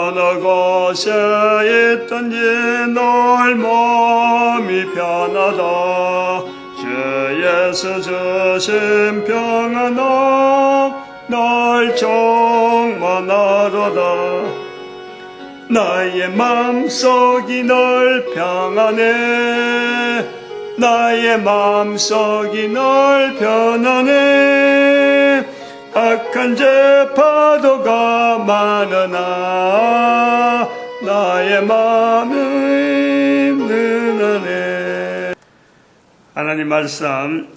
나아가셔 있던지 널 마음이 편하다. 주 예수 주신 평안아 날 충만하도다. 나의 마음속이 널 평안해. 나의 마음속이 널 편안해. 악한 죄 파도가 많으나 나의 마음은 능하네. 하나님 말씀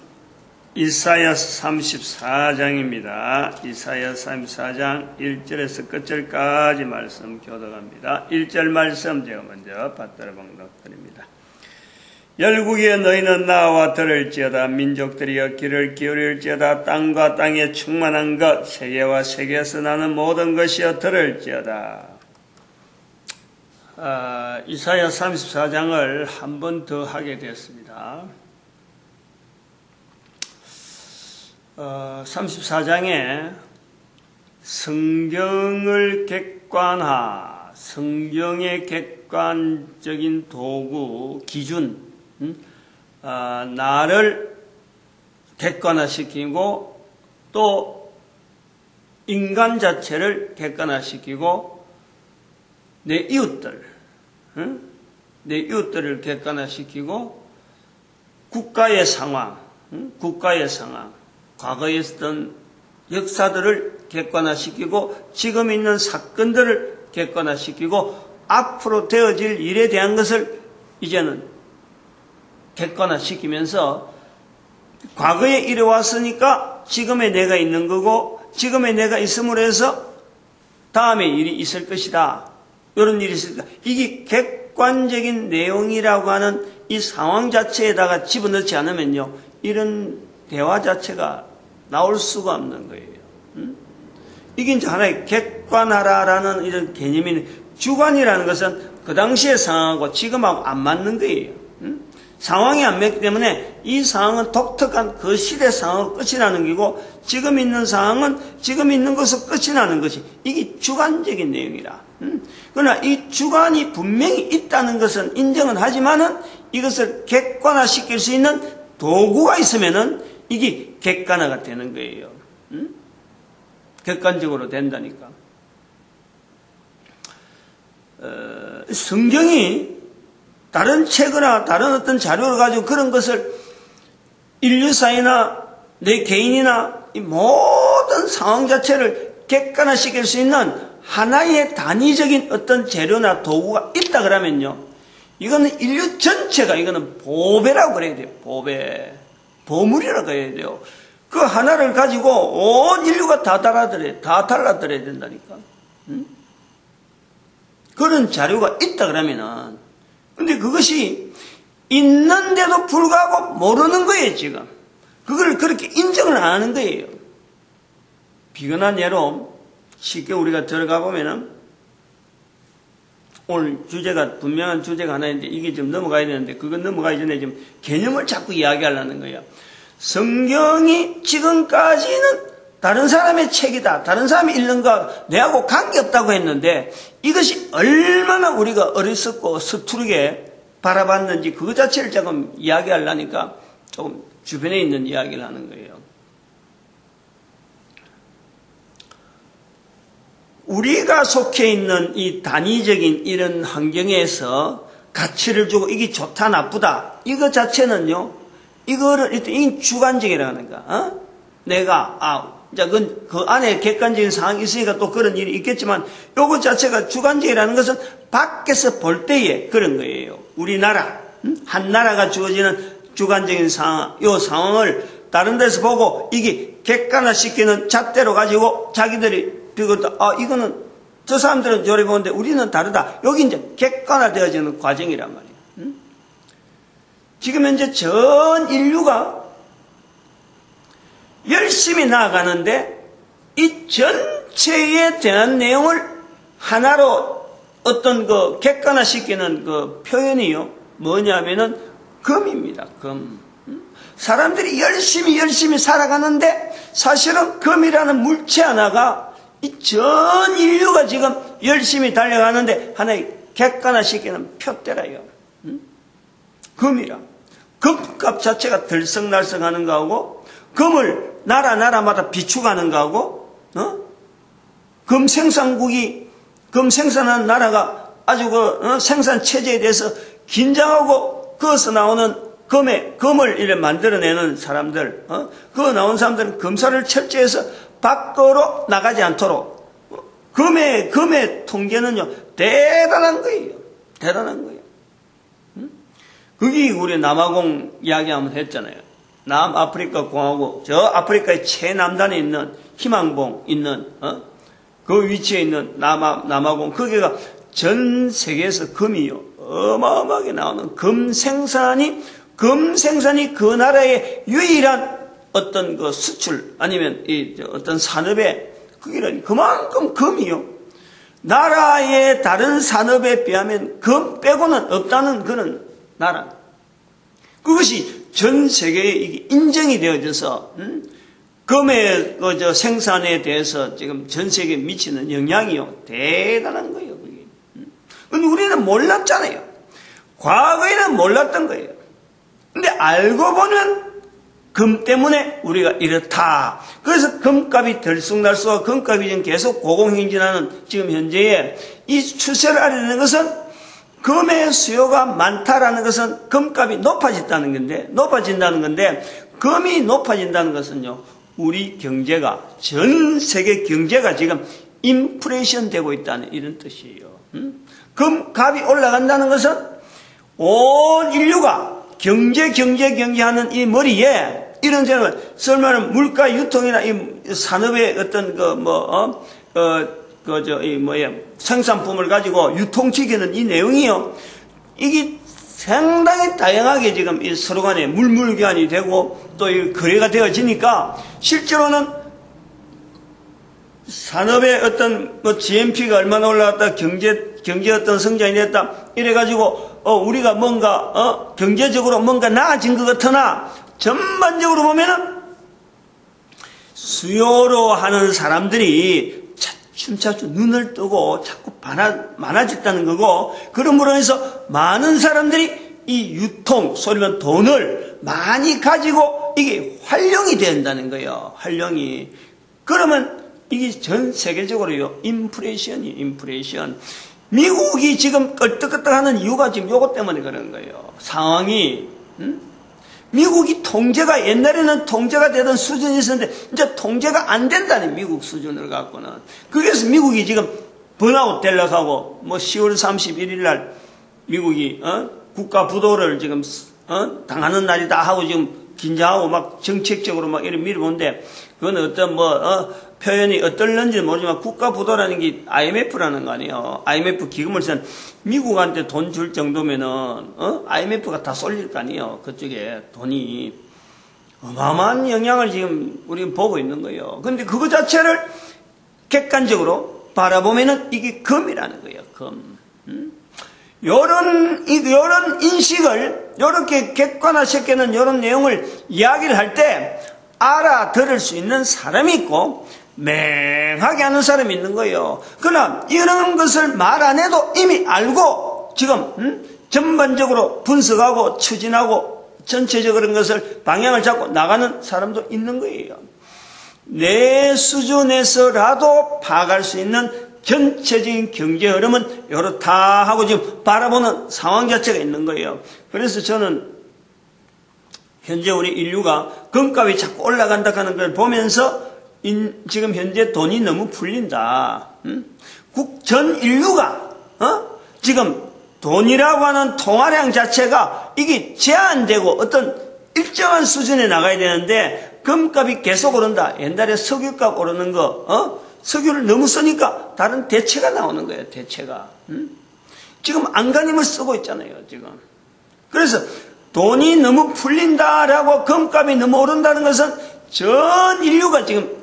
이사야 34장입니다. 이사야 34장 1절에서 끝절까지 말씀 교독합니다. 1절 말씀 제가 먼저 받들어 봉독드립니다. 열국에 너희는 나와 들을지어다. 민족들이여 귀를 기울일지어다. 땅과 땅에 충만한 것 세계와 세계에서 나는 모든 것이여 들을지어다. 이사야 34장을 한 번 더 하게 되었습니다. 34장에 성경을 객관화, 성경의 객관적인 도구, 기준, 나를 객관화시키고 또 인간 자체를 객관화시키고 내 이웃들, 내 이웃들을 객관화시키고 국가의 상황, 과거에 있었던 역사들을 객관화시키고 지금 있는 사건들을 객관화시키고 앞으로 되어질 일에 대한 것을 이제는 객관화시키면서 과거에 이래왔으니까 지금의 내가 있는 거고 지금의 내가 있음으로 해서 다음에 일이 있을 것이다. 이런 일이 있을까? 이게 객관적인 내용이라고 하는 이 상황 자체에다가 집어넣지 않으면요. 이런 대화 자체가 나올 수가 없는 거예요. 이게 이제 하나의 객관화라는 이런 개념이 주관이라는 것은 그 당시의 상황하고 지금하고 안 맞는 거예요. 상황이 안 맞기 때문에 이 상황은 독특한 그 시대 상황으로 끝이 나는 거고 지금 있는 상황은 지금 있는 것으로 끝이 나는 것이 이게 주관적인 내용이라. 그러나 이 주관이 분명히 있다는 것은 인정은 하지만은 이것을 객관화시킬 수 있는 도구가 있으면은 이게 객관화가 되는 거예요. 객관적으로 된다니까. 성경이 다른 책이나 다른 어떤 자료를 가지고 그런 것을 인류사회나 내 개인이나 이 모든 상황 자체를 객관화시킬 수 있는 하나의 단위적인 어떤 재료나 도구가 있다 그러면요. 이거는 인류 전체가 이거는 보배라고 그래야 돼요. 보물이라고 해야 돼요. 그 하나를 가지고 온 인류가 다 달라들어야 된다니까. 그런 자료가 있다 그러면은 근데 그것이 있는데도 불구하고 모르는 거예요, 지금. 그걸 그렇게 인정을 안 하는 거예요. 비근한 예로 쉽게 우리가 들어가 보면은 오늘 주제가 분명한 주제가 하나 있는데 이게 좀 넘어가야 되는데 그건 넘어가기 전에 좀 개념을 자꾸 이야기하려는 거예요. 성경이 지금까지는 다른 사람의 책이다. 다른 사람이 읽는 거 내하고 관계없다고 했는데 이것이 얼마나 우리가 어리석고 서투르게 바라봤는지 그것 자체를 조금 이야기하려니까 조금 주변에 있는 이야기를 하는 거예요. 우리가 속해 있는 이 단위적인 이런 환경에서 가치를 주고 이게 좋다 나쁘다 이것 자체는요. 이거를 일단 이 주관적이라는 거. 내가 이제 그 안에 객관적인 상황이 있으니까 또 그런 일이 있겠지만 요것 자체가 주관적이라는 것은 밖에서 볼 때에 그런 거예요. 우리나라 한 나라가 주어지는 주관적인 상황, 요 상황을 다른 데서 보고 이게 객관화시키는 잣대로 가지고 자기들이 이거는 저 사람들은 저리 보는데 우리는 다르다. 여기 이제 객관화되어지는 과정이란 말이에요. 지금 현재 전 인류가 열심히 나아가는데 이 전체에 대한 내용을 하나로 어떤 그 객관화시키는 그 표현이요. 뭐냐면은 금입니다. 금. 사람들이 열심히 살아가는데 사실은 금이라는 물체 하나가 이 전 인류가 지금 열심히 달려가는데 하나의 객관화시키는 표대라요. 금이라. 금값 자체가 들썩날썩하는 거하고 금을 나라마다 비축하는 거하고 금 생산국이 금 생산하는 나라가 아주 생산 체제에 대해서 긴장하고 거기서 나오는 금을 이래 만들어내는 사람들, 그거 나온 사람들은 검사를 철저해서 밖으로 나가지 않도록 금의 통계는요 대단한 거예요. 대단한 거예요. 그게 우리 남아공 이야기 한번 했잖아요. 남아프리카 공화국, 저 아프리카의 최남단에 있는 희망봉 있는 그 위치에 있는 남아공, 거기가 전 세계에서 금이요 어마어마하게 나오는 금 생산이 그 나라의 유일한 어떤 그 수출 아니면 어떤 산업의 그게 그만큼 금이요. 나라의 다른 산업에 비하면 금 빼고는 없다는 그런 나라. 그것이 전 세계에 인정이 되어져서 금의 생산에 대해서 지금 전 세계에 미치는 영향이요 대단한 거예요. 그게. 근데 우리는 몰랐잖아요. 과거에는 몰랐던 거예요. 근데 알고 보면 금 때문에 우리가 이렇다. 그래서 금값이 들쑥날쑥하고 금값이 지금 계속 고공행진하는 지금 현재의 이 추세를 알아내는 것은 금의 수요가 많다라는 것은 금값이 높아진다는 건데 금이 높아진다는 것은요 우리 경제가 전 세계 경제가 지금 인플레이션 되고 있다는 이런 뜻이에요. 금값이 올라간다는 것은 온 인류가 경제하는 이 머리에 이런 데는 설마는 물가 유통이나 이 산업의 어떤 생산품을 가지고 유통시키는 이 내용이요. 이게 상당히 다양하게 지금 이 서로 간에 물물교환이 되고 또 이 거래가 되어지니까 실제로는 산업의 어떤 GNP가 얼마나 올라갔다, 경제 어떤 성장이 됐다, 이래가지고 우리가 뭔가 경제적으로 뭔가 나아진 것 같으나 전반적으로 보면은 수요로 하는 사람들이 차츰차츰 눈을 뜨고 자꾸 많아졌다는 거고, 그러므로 해서 많은 사람들이 이 유통, 소리면 돈을 많이 가지고 이게 활용이 된다는 거예요. 활용이. 그러면 이게 전 세계적으로요, 인플레이션. 미국이 지금 껄떡껄떡하는 이유가 지금 요것 때문에 그런 거예요. 상황이. 미국이 통제가 옛날에는 통제가 되던 수준이 있었는데 이제 통제가 안 된다는 미국 수준을 갖고는. 그래서 미국이 지금 번아웃 되려고 하고 10월 31일 날 미국이 국가 부도를 지금 당하는 날이다 하고 지금 긴장하고 막 정책적으로 막 이렇게 밀어보는데, 그건 어떤 표현이 어떨는지 모르지만 국가 부도라는 게 IMF라는 거 아니에요. IMF 기금을 쓴 미국한테 돈 줄 정도면은 IMF가 다 쏠릴 거 아니에요. 그쪽에 돈이 어마어마한 영향을 지금 우리는 보고 있는 거예요. 근데 그거 자체를 객관적으로 바라보면은 이게 금이라는 거예요. 금. 요런 인식을 요렇게 객관화시키는 요런 내용을 이야기를 할 때 알아들을 수 있는 사람이 있고 맹하게 하는 사람이 있는 거예요. 그러나 이런 것을 말 안 해도 이미 알고 지금 전반적으로 분석하고 추진하고 전체적으로 그런 것을 방향을 잡고 나가는 사람도 있는 거예요. 내 수준에서라도 파악할 수 있는 전체적인 경제 흐름은 이렇다 하고 지금 바라보는 상황 자체가 있는 거예요. 그래서 저는 현재 우리 인류가 금값이 자꾸 올라간다 하는 걸 보면서 지금 현재 돈이 너무 풀린다. 전 인류가 지금 돈이라고 하는 통화량 자체가 이게 제한되고 어떤 일정한 수준에 나가야 되는데 금값이 계속 오른다. 옛날에 석유값 오르는 거 석유를 너무 쓰니까 다른 대체가 나오는 거예요. 대체가. 지금 안간힘을 쓰고 있잖아요. 지금. 그래서 돈이 너무 풀린다라고 금값이 너무 오른다는 것은 전 인류가 지금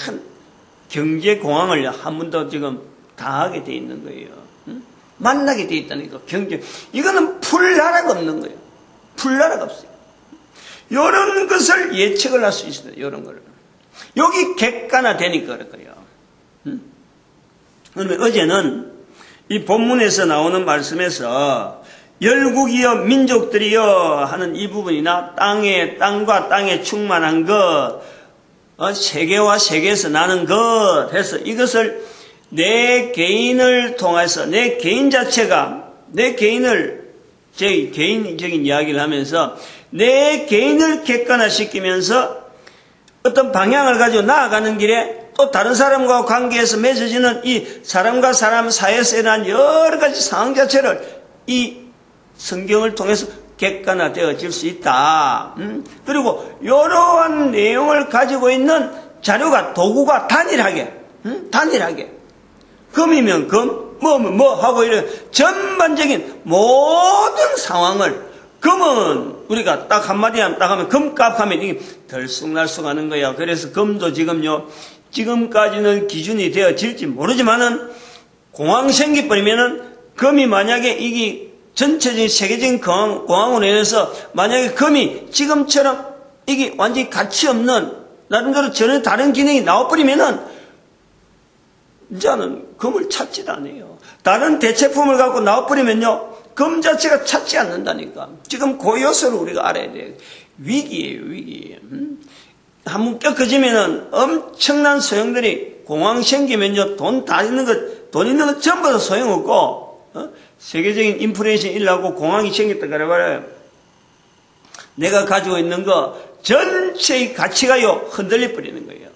큰 경제 공황을 한 번 더 지금 당하게 돼 있는 거예요. 만나게 돼 있다는 거. 경제. 이거는 풀 나라가 없는 거예요. 풀 나라가 없어요. 이런 것을 예측을 할 수 있어요. 이런 거를. 여기 객관화 되니까 그럴 거예요. 그러면 어제는 이 본문에서 나오는 말씀에서 열국이여 민족들이여 하는 이 부분이나 땅과 땅에 충만한 것, 세계와 세계에서 나는 것 해서 이것을 내 개인을 통해서 내 개인 자체가 내 개인을 제 개인적인 이야기를 하면서 내 개인을 객관화시키면서 어떤 방향을 가지고 나아가는 길에 또 다른 사람과 관계에서 맺어지는 이 사람과 사람 사이에서 일어난 여러 가지 상황 자체를 이 성경을 통해서 객관화되어질 수 있다. 그리고 이러한 내용을 가지고 있는 자료가 도구가 단일하게 금이면 금, 뭐면 뭐 하고 이런 전반적인 모든 상황을 금은 우리가 딱 한마디 하면 딱 하면 금값 하면 이게 들쑥날쑥 하는 거야. 그래서 금도 지금까지는 기준이 되어질지 모르지만은 공황 생기버리면은 금이 만약에 이게 전체적인 세계적인 공황으로 인해서 만약에 금이 지금처럼 이게 완전히 가치 없는 나름대로 전혀 다른 기능이 나와버리면은 이제는 금을 찾지도 않아요. 다른 대체품을 갖고 나와버리면요 금 자체가 찾지 않는다니까. 지금 그 요소를 우리가 알아야 돼요. 위기예요, 위기. 한번 꺾어지면은 엄청난 소용들이 공황 생기면요 돈 있는 것 전부 다 소용없고, 세계적인 인플레이션 일어나고 공황이 생겼다 그래봐요. 내가 가지고 있는 거 전체의 가치가요 흔들려 버리는 거예요.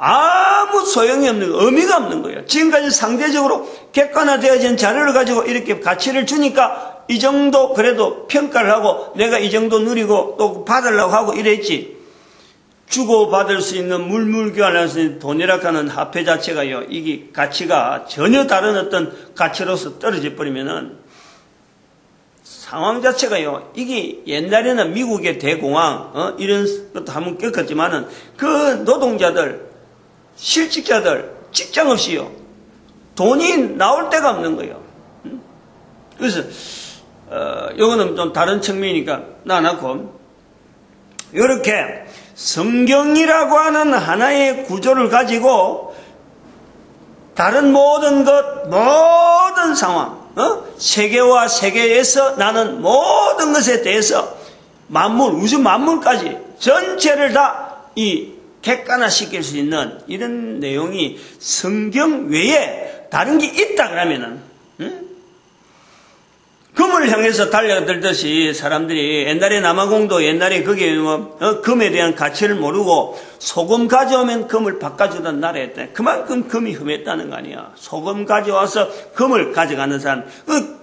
아무 소용이 없는 거, 의미가 없는 거예요. 지금까지 상대적으로 객관화되어진 자료를 가지고 이렇게 가치를 주니까 이 정도 그래도 평가를 하고 내가 이 정도 누리고 또 받으려고 하고 이랬지. 주고받을 수 있는 물물교환할 수 있는 돈이라 하는 화폐 자체가요, 이게 가치가 전혀 다른 어떤 가치로서 떨어져 버리면은 상황 자체가요, 이게 옛날에는 미국의 대공황, 이런 것도 한번 겪었지만은 그 노동자들, 실직자들, 직장 없이요, 돈이 나올 데가 없는 거예요. 그래서, 요거는 좀 다른 측면이니까 놔놓고, 요렇게 성경이라고 하는 하나의 구조를 가지고 다른 모든 상황, 세계와 세계에서 나는 모든 것에 대해서 우주 만물까지 전체를 다 이 객관화시킬 수 있는 이런 내용이 성경 외에 다른 게 있다 그러면은, 금을 향해서 달려들듯이 사람들이 옛날에 남아공도 옛날에 거기에 금에 대한 가치를 모르고 소금 가져오면 금을 바꿔주던 나라였대. 그만큼 금이 흠했다는 거 아니야. 소금 가져와서 금을 가져가는 사람,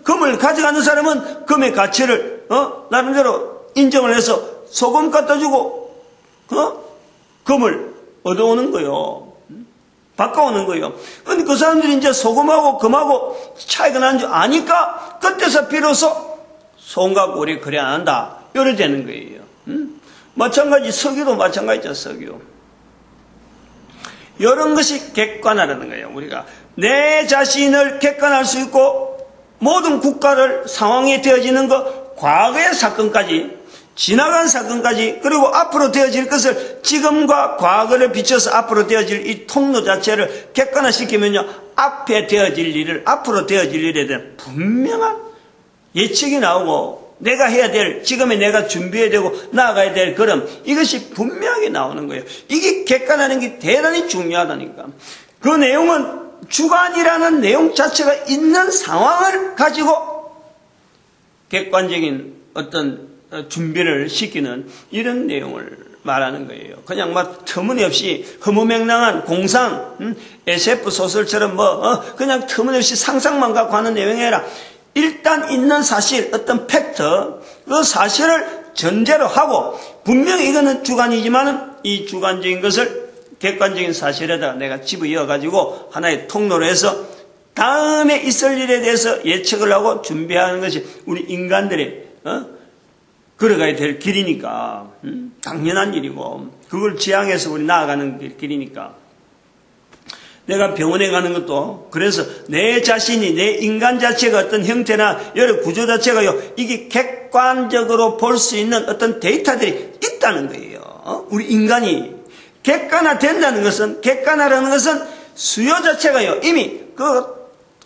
금을 가져가는 사람은 금의 가치를 나름대로 인정을 해서 소금 갖다 주고 금을 얻어오는 거요. 바꿔오는 거예요. 근데 그 사람들이 이제 소금하고 금하고 차이가 나는 줄 아니까 그때서 비로소 소금과 우리 그래 안 한다. 이래 되는 거예요. 마찬가지 석유도 마찬가지죠. 석유. 이런 것이 객관화라는 거예요. 우리가 내 자신을 객관할 수 있고 모든 국가를 상황이 되어지는 것, 과거의 사건까지 지나간 사건까지 그리고 앞으로 되어질 것을 지금과 과거를 비춰서 앞으로 되어질 이 통로 자체를 객관화시키면요 앞에 되어질 일을 앞으로 되어질 일에 대한 분명한 예측이 나오고 내가 해야 될 지금의 내가 준비해야 되고 나아가야 될 걸음 이것이 분명하게 나오는 거예요. 이게 객관화하는 게 대단히 중요하다니까. 그 내용은 주관이라는 내용 자체가 있는 상황을 가지고 객관적인 어떤 준비를 시키는 이런 내용을 말하는 거예요. 그냥 막 터무니없이 허무맹랑한 공상, SF 소설처럼 그냥 터무니없이 상상만 갖고 하는 내용이 아니라 일단 있는 사실, 어떤 팩트, 그 사실을 전제로 하고 분명히 이거는 주관이지만은 이 주관적인 것을 객관적인 사실에다가 내가 집어이어가지고 하나의 통로로 해서 다음에 있을 일에 대해서 예측을 하고 준비하는 것이 우리 인간들의 걸어가야 될 길이니까 당연한 일이고 그걸 지향해서 우리 나아가는 길이니까 내가 병원에 가는 것도 그래서 내 자신이 내 인간 자체가 어떤 형태나 여러 구조 자체가요 이게 객관적으로 볼 수 있는 어떤 데이터들이 있다는 거예요. 우리 인간이 객관화된다는 것은 객관화라는 것은 수요 자체가요, 이미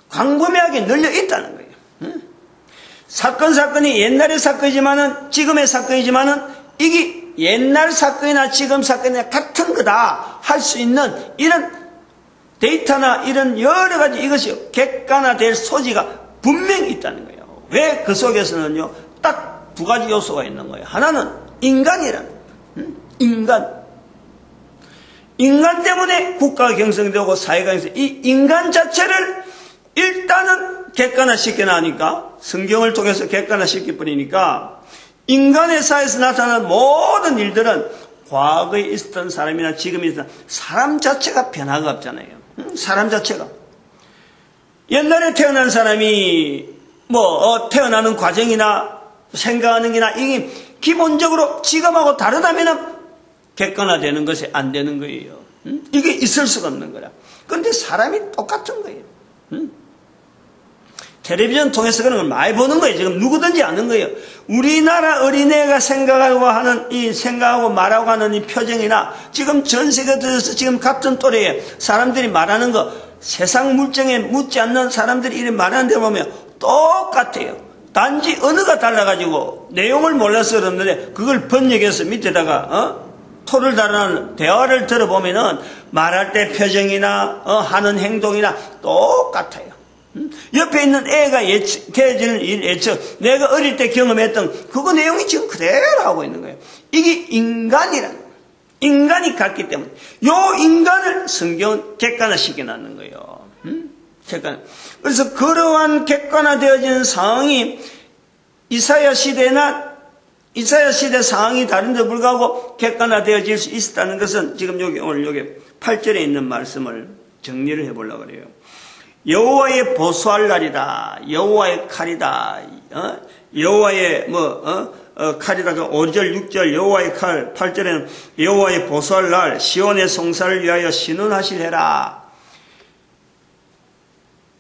광범위하게 널려 있다는 거예요. 사건이 옛날의 사건이지만은, 지금의 사건이지만은, 이게 옛날 사건이나 지금 사건이나 같은 거다 할 수 있는 이런 데이터나 이런 여러 가지 이것이 객관화될 소지가 분명히 있다는 거예요. 왜 그 속에서는요, 딱 두 가지 요소가 있는 거예요. 하나는 인간이라는 인간. 인간 때문에 국가가 경성되고 사회가 경성되고, 이 인간 자체를 일단은 객관화시켜나니까, 성경을 통해서 객관화시켜버리니까, 인간의 사회에서 나타나는 모든 일들은 과거에 있었던 사람이나 지금에 있었던 사람 자체가 변화가 없잖아요. 사람 자체가. 옛날에 태어난 사람이 태어나는 과정이나 생각하는 게나 이게 기본적으로 지금하고 다르다면 객관화되는 것이 안 되는 거예요. 이게 있을 수가 없는 거라. 그런데 사람이 똑같은 거예요. 텔레비전 통해서 그런 걸 많이 보는 거예요. 지금 누구든지 아는 거예요. 우리나라 어린애가 생각하고 말하고 하는 이 표정이나 지금 전 세계에서 지금 같은 또래에 사람들이 말하는 거, 세상 물정에 묻지 않는 사람들이 이렇게 말하는 데 보면 똑같아요. 단지 언어가 달라가지고 내용을 몰라서 그러는데 그걸 번역해서 밑에다가 토를 다루는 대화를 들어보면은 말할 때 표정이나 하는 행동이나 똑같아요. 옆에 있는 애가 대해지는 예측, 내가 어릴 때 경험했던 그거 내용이 지금 그대로 하고 있는 거예요. 이게 인간이라는 거예요. 인간이 같기 때문에 요 인간을 성경은 객관화시켜 놨는 거예요. 그래서 그러한 객관화되어진 상황이 이사야 시대 상황이 다른데 불구하고 객관화되어질 수 있었다는 것은 지금 오늘 여기 8절에 있는 말씀을 정리를 해보려고 그래요. 여호와의 보수할 날이다. 여호와의 칼이다. 여호와의 칼이다. 5절, 6절 여호와의 칼, 8절에는 여호와의 보수할 날, 시온의 송사를 위하여 신원하시리라.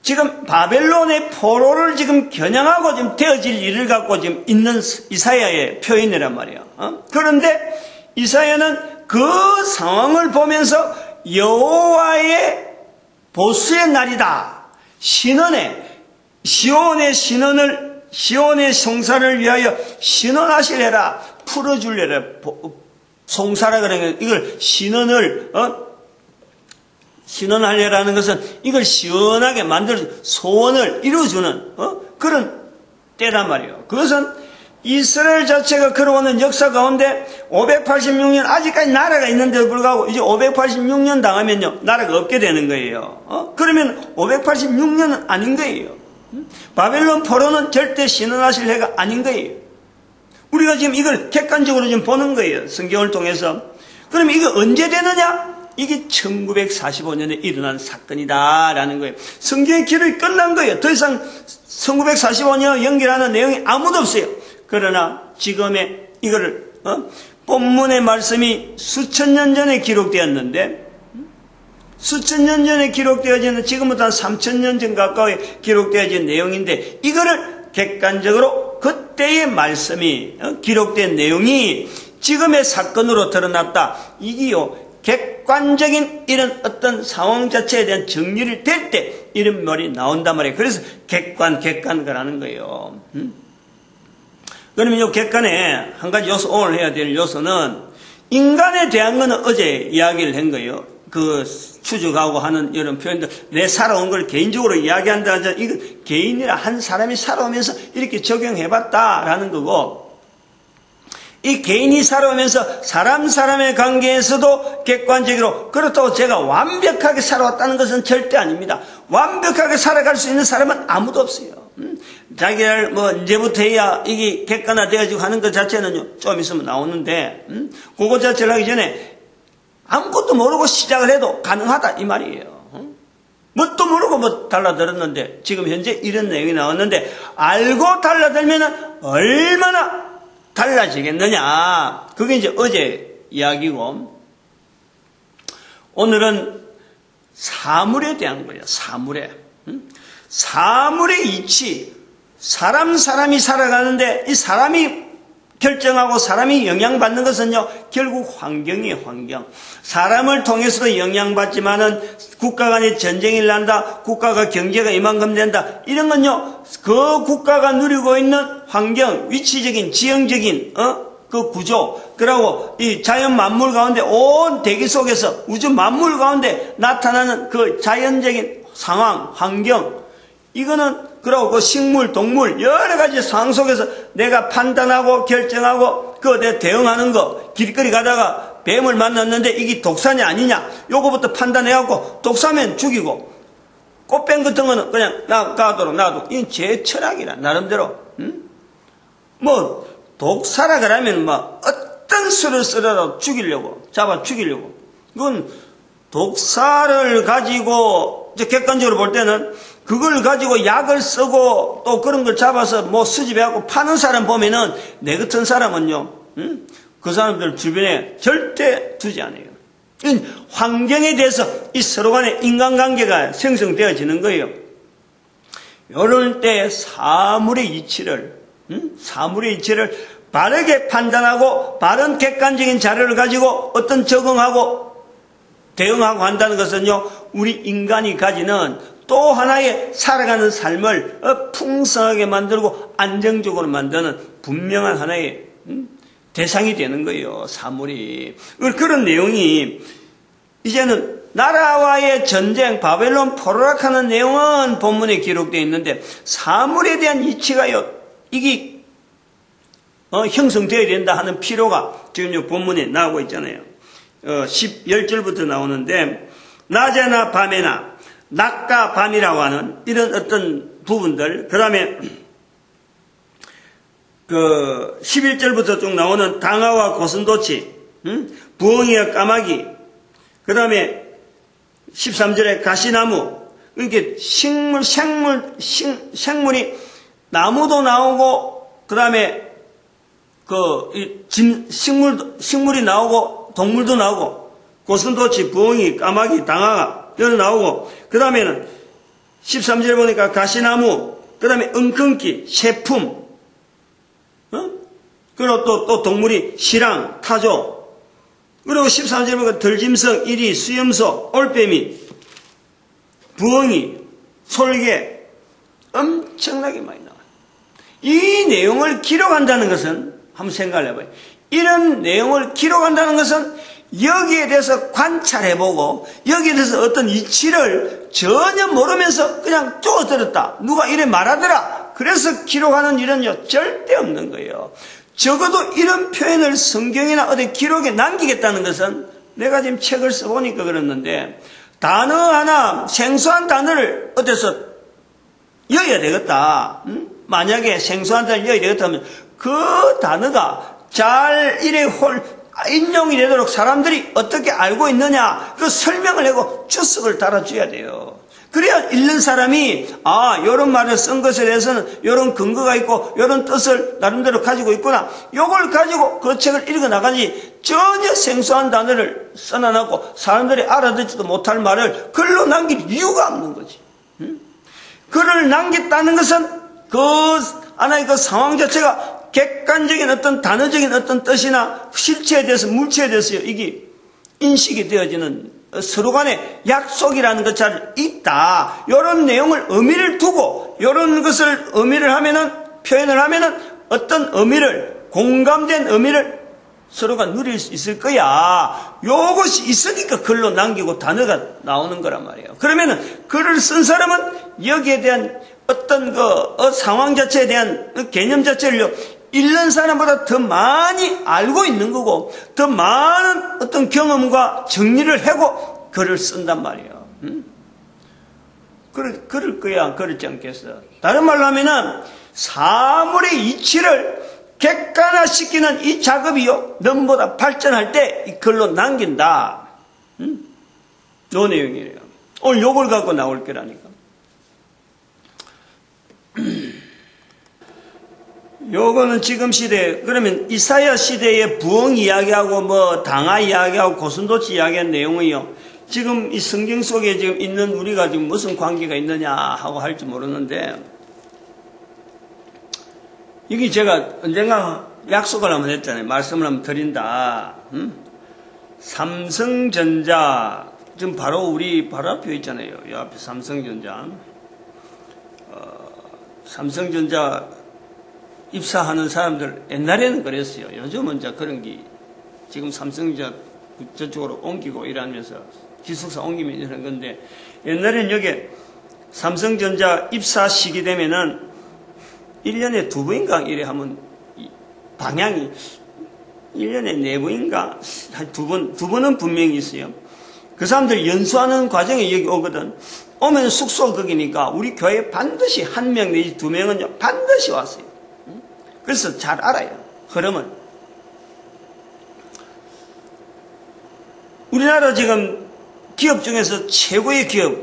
지금 바벨론의 포로를 지금 겨냥하고 지금 되어질 일을 갖고 지금 있는 이사야의 표현이란 말이에요. 그런데 이사야는 그 상황을 보면서 여호와의 보수의 날이다. 시온의 송사를 위하여 신원하시래라. 풀어줄래라. 송사라 그러는 이걸 신원하려라는 것은 이걸 시원하게 만들어 소원을 이루어주는 그런 때란 말이에요. 그것은 이스라엘 자체가 걸어오는 역사 가운데 586년 아직까지 나라가 있는데도 불구하고 이제 586년 당하면요 나라가 없게 되는 거예요. 그러면 586년은 아닌 거예요. 바벨론 포로는 절대 신원하실 해가 아닌 거예요. 우리가 지금 이걸 객관적으로 좀 보는 거예요. 성경을 통해서. 그러면 이거 언제 되느냐? 이게 1945년에 일어난 사건이다라는 거예요. 성경의 기록이 끝난 거예요. 더 이상 1945년 연결하는 내용이 아무도 없어요. 그러나 지금의 이거를 본문의 말씀이 수천 년 전에 기록되었는데 수천 년 전에 기록되어지는 지금부터 한 3,000년 전 가까이 기록되어진 내용인데 이거를 객관적으로 그때의 말씀이 기록된 내용이 지금의 사건으로 드러났다. 이게요. 객관적인 이런 어떤 상황 자체에 대한 정리를 될 때 이런 말이 나온단 말이에요. 그래서 객관가라는 거예요. 그러면 이 객관에 한 가지 요소, 오늘 해야 될 요소는 인간에 대한 거는 어제 이야기를 한 거예요. 그 추적하고 하는 이런 표현들, 내 살아온 걸 개인적으로 이야기한다 하자. 이거 개인이라 한 사람이 살아오면서 이렇게 적용해봤다라는 거고, 이 개인이 살아오면서 사람의 관계에서도 객관적으로 그렇다고 제가 완벽하게 살아왔다는 것은 절대 아닙니다. 완벽하게 살아갈 수 있는 사람은 아무도 없어요. 자기를 언제부터 해야 이게 객관화되어지고 하는 것 자체는요 좀 있으면 나오는데 그거 자체를 하기 전에 아무것도 모르고 시작을 해도 가능하다 이 말이에요. 뭣도 모르고 달라들었는데 지금 현재 이런 내용이 나왔는데 알고 달라들면 얼마나 달라지겠느냐. 그게 이제 어제 이야기고, 오늘은 사물에 대한 거예요. 사물의 이치. 사람이 살아가는데 이 사람이 결정하고 사람이 영향받는 것은요, 결국 환경이에요, 환경. 사람을 통해서도 영향받지만은 국가 간에 전쟁이 일난다, 국가가 경제가 이만큼 된다, 이런 건요, 그 국가가 누리고 있는 환경, 위치적인, 지형적인, 그 구조, 그리고 이 자연 만물 가운데 온 대기 속에서 우주 만물 가운데 나타나는 그 자연적인 상황, 환경, 이거는 그리고 그 식물, 동물 여러 가지 상황 속에서 내가 판단하고 결정하고 그에 대응하는 거, 길거리 가다가 뱀을 만났는데 이게 독사냐 아니냐 요거부터 판단해갖고 독사면 죽이고 꽃뱀 같은 거는 그냥 가도록 놔두고, 이건 제 철학이라 나름대로. 뭐 독사라 그러면 뭐 어떤 수를 쓰더라도 죽이려고, 잡아 죽이려고. 그건 독사를 가지고 이제 객관적으로 볼 때는 그걸 가지고 약을 쓰고 또 그런 걸 잡아서 뭐 수집해갖고 파는 사람 보면은 내 같은 사람은요, 그 사람들 주변에 절대 두지 않아요. 환경에 대해서 이 서로 간의 인간관계가 생성되어지는 거예요. 이럴 때 사물의 이치를 바르게 판단하고 바른 객관적인 자료를 가지고 어떤 적응하고 대응하고 한다는 것은요, 우리 인간이 가지는 또 하나의 살아가는 삶을 풍성하게 만들고 안정적으로 만드는 분명한 하나의 대상이 되는 거예요, 사물이. 그런 내용이 이제는 나라와의 전쟁, 바벨론 포로락하는 내용은 본문에 기록되어 있는데 사물에 대한 이치가요, 이게 형성되어야 된다 하는 필요가 지금 이 본문에 나오고 있잖아요. 10절부터 나오는데, 낮에나 밤에나 낮과 밤이라고 하는 이런 어떤 부분들, 그 다음에 11절부터 쭉 나오는 당화와 고슴도치, 부엉이와 까마귀, 그 다음에 13절에 가시나무, 이렇게 생물이 나무도 나오고, 그 다음에 식물이 나오고, 동물도 나오고, 고슴도치, 부엉이, 까마귀, 당화가 여기 나오고, 그 다음에는 13절에 보니까 가시나무, 그 다음에 엉겅퀴, 새품, 그리고 또 동물이 시랑, 타조, 그리고 13절에 보니까 들짐승, 이리, 수염소, 올빼미, 부엉이, 솔개, 엄청나게 많이 나와요. 이 내용을 기록한다는 것은, 한번 생각을 해봐요. 이런 내용을 기록한다는 것은 여기에 대해서 관찰해보고 여기에 대해서 어떤 이치를 전혀 모르면서 그냥 쪼들었다, 누가 이래 말하더라, 그래서 기록하는 일은요 절대 없는 거예요. 적어도 이런 표현을 성경이나 어디 기록에 남기겠다는 것은, 내가 지금 책을 써보니까 그랬는데, 단어 하나, 생소한 단어를 어디서 여야 되겠다, 만약에 생소한 단어를 여야 되겠다 하면 그 단어가 잘 인용이 되도록 사람들이 어떻게 알고 있느냐, 그 설명을 하고 주석을 달아줘야 돼요. 그래야 읽는 사람이 요런 말을 쓴 것에 대해서는 요런 근거가 있고 요런 뜻을 나름대로 가지고 있구나, 요걸 가지고 그 책을 읽어나가지, 전혀 생소한 단어를 써놔놓고 사람들이 알아듣지도 못할 말을 글로 남길 이유가 없는 거지. 글을 남겼다는 것은 그 하나의 그 상황 자체가 객관적인 어떤 단어적인 어떤 뜻이나 실체에 대해서, 물체에 대해서 이게 인식이 되어지는 서로 간의 약속이라는 것 잘 있다, 이런 내용을 의미를 두고 이런 것을 의미를 하면은, 표현을 하면은 어떤 의미를, 공감된 의미를 서로가 누릴 수 있을 거야. 요것이 있으니까 글로 남기고 단어가 나오는 거란 말이에요. 그러면은 글을 쓴 사람은 여기에 대한 어떤 상황 자체에 대한 개념 자체를 읽는 사람보다 더 많이 알고 있는 거고, 더 많은 어떤 경험과 정리를 하고 글을 쓴단 말이에요. 그럴 거야, 그렇지 않겠어? 다른 말로 하면은 사물의 이치를 객관화시키는 이 작업이요, 넘보다 발전할 때 이 글로 남긴다. 요 내용이래요. 오늘 요걸 갖고 나올 거라니까. 요거는 지금 시대, 그러면 이사야 시대의 부엉 이야기하고 뭐 당화 이야기하고 고슴도치 이야기한 내용이요, 지금 이 성경 속에 지금 있는 우리가 지금 무슨 관계가 있느냐 하고 할지 모르는데, 이게 제가 언젠가 약속을 한번 했잖아요. 말씀을 한번 드린다. 삼성전자, 지금 바로 우리 바로 앞에 있잖아요. 이 앞에 삼성전자. 삼성전자 입사하는 사람들 옛날에는 그랬어요. 요즘은 이제 그런 게 지금 삼성전자 저쪽으로 옮기고 이러면서 기숙사 옮기면 이런 건데, 옛날에는 여기 삼성전자 입사 시기 되면은 1년에 2번인가 이래 하면 방향이 1년에 4번인가 한 2번은 분명히 있어요. 그 사람들 연수하는 과정에 여기 오거든. 오면 숙소 거기니까 우리 교회에 반드시 1명 내지 2명은 반드시 왔어요. 그래서 잘 알아요. 흐름을. 우리나라 지금 기업 중에서 최고의 기업,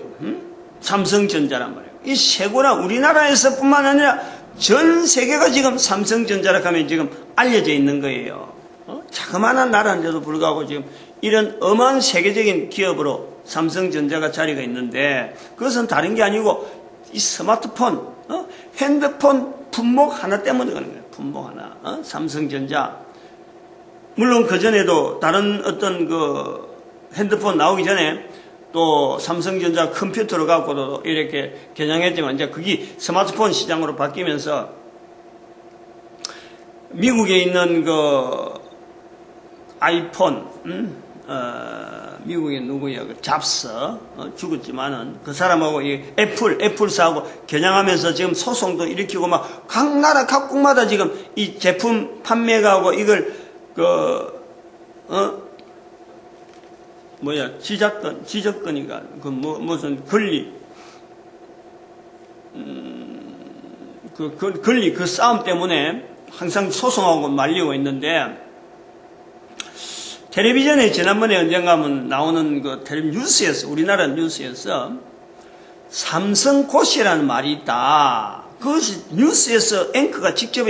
삼성전자란 말이에요. 이 최고나 우리나라에서 뿐만 아니라 전 세계가 지금 삼성전자라 하면 지금 알려져 있는 거예요. 자그마한 나라인데도 불구하고 지금 이런 어마한 세계적인 기업으로 삼성전자가 자리가 있는데, 그것은 다른 게 아니고 이 스마트폰, 핸드폰 품목 하나 때문에 그런 거예요. 품목 하나. 삼성전자. 물론 그전에도 다른 어떤 그 핸드폰 나오기 전에 또 삼성전자 컴퓨터로 갖고도 이렇게 겨냥했지만, 이제 그게 스마트폰 시장으로 바뀌면서 미국에 있는 그 아이폰, 미국에 누구야, 그 잡스, 죽었지만은 그 사람하고 이 애플사하고 겨냥하면서 지금 소송도 일으키고 막 각 나라 각국마다 지금 이 제품 판매가하고 이걸 지적권이가 무슨 권리, 권리 그 싸움 때문에 항상 소송하고 말리고 있는데, 텔레비전에 지난번에 언젠가 하면 나오는 그 뉴스에서, 우리나라 뉴스에서 삼성고시라는 말이 있다. 그것이 뉴스에서 앵커가 직접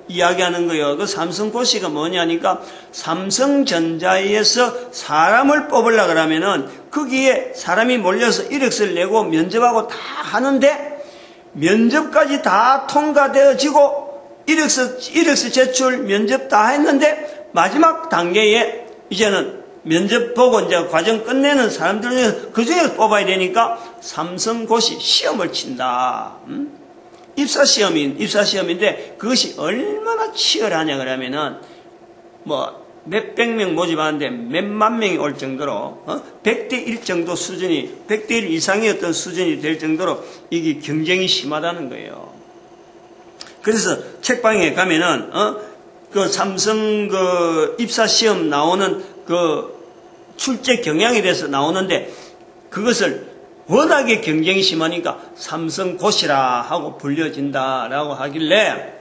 이야기하는 거예요. 그 삼성고시가 뭐냐니까, 삼성전자에서 사람을 뽑으려고 그러면은 거기에 사람이 몰려서 이력서를 내고 면접하고 다 하는데, 면접까지 다 통과되어지고 이력서 제출, 면접 다 했는데 마지막 단계에 이제는 면접 보고 이제 과정 끝내는 사람들 중에 그 중에 뽑아야 되니까 삼성고시 시험을 친다. 입사시험인데 그것이 얼마나 치열하냐 그러면은 몇백 명 모집하는데 몇만 명이 올 정도로 100대 1 정도 수준이, 100대 1 이상의 어떤 수준이 될 정도로 이게 경쟁이 심하다는 거예요. 그래서 책방에 가면은 그 삼성 그 입사시험 나오는 그 출제 경향에 대해서 나오는데, 그것을 워낙에 경쟁이 심하니까 삼성고시라 하고 불려진다라고 하길래,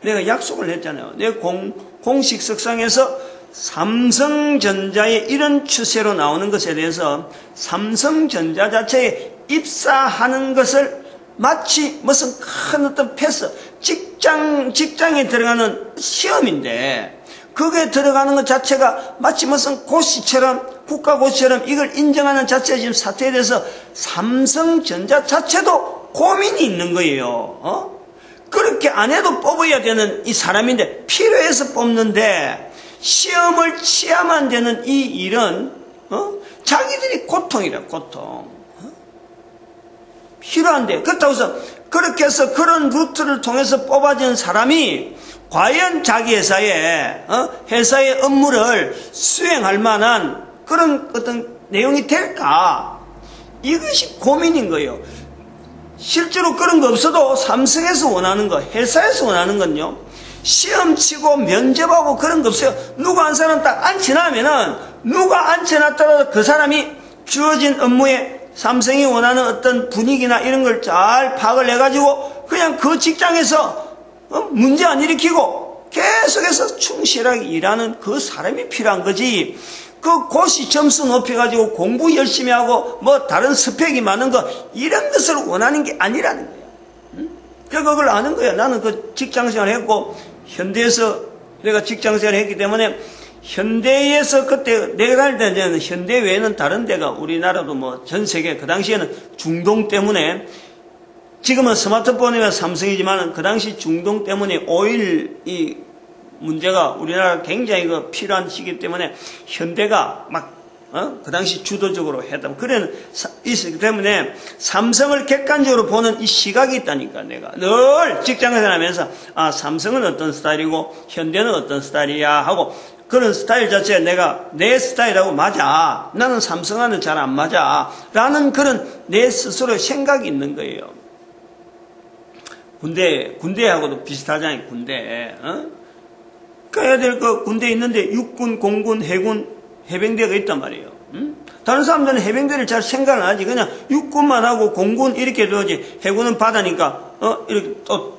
내가 약속을 했잖아요. 내 공식 석상에서 삼성전자의 이런 추세로 나오는 것에 대해서 삼성전자 자체에 입사하는 것을 마치 무슨 큰 어떤 패스, 직장에 들어가는 시험인데, 거기에 들어가는 것 자체가 마치 무슨 고시처럼, 국가고시처럼 이걸 인정하는 자체가 지금 사태에 대해서 삼성전자 자체도 고민이 있는 거예요. 그렇게 안 해도 뽑아야 되는 이 사람인데, 필요해서 뽑는데, 시험을 치야만 되는 이 일은, 자기들이 고통이라, 고통. 필요한데, 그렇다고 해서, 그렇게 해서 그런 루트를 통해서 뽑아진 사람이, 과연 자기 회사의 업무를 수행할 만한 그런 어떤 내용이 될까? 이것이 고민인 거예요. 실제로 그런 거 없어도 삼성에서 원하는 거, 회사에서 원하는 건요, 시험 치고 면접하고 그런 거 없어요. 누가 한 사람 딱 앉혀놔면은, 누가 앉혀놨더라도 그 사람이 주어진 업무에 삼성이 원하는 어떤 분위기나 이런 걸 잘 파악을 해가지고 그냥 그 직장에서 문제 안 일으키고 계속해서 충실하게 일하는 그 사람이 필요한 거지. 그 고시 점수 높여가지고 공부 열심히 하고 다른 스펙이 많은 거, 이런 것을 원하는 게 아니라는 거예요. 그걸 아는 거예요. 나는 그 직장생활 했고, 현대에서 내가 직장생활 했기 때문에, 현대에서 그때 내가 다닐 때는 현대 외에는 다른 데가, 우리나라도 전 세계 그 당시에는 중동 때문에 지금은 스마트폰이나 삼성이지만 그 당시 중동 때문에 오일 이 문제가 우리나라 굉장히 필요한 시기 때문에 현대가 그 당시 주도적으로 했다. 그래는 있었기 때문에 삼성을 객관적으로 보는 이 시각이 있다니까. 내가 늘 직장에서 하면서 삼성은 어떤 스타일이고 현대는 어떤 스타일이야 하고 그런 스타일 자체가 내가 내 스타일하고 맞아. 나는 삼성과는 잘 안 맞아. 라는 그런 내 스스로 생각이 있는 거예요. 군대하고도 비슷하잖아요. 군대. 가야 될 군대에 있는데 육군, 공군, 해군, 해병대가 있단 말이에요. 다른 사람들은 해병대를 잘 생각을 안 하지. 그냥 육군만 하고 공군 이렇게 되지. 해군은 바다니까 이렇게 또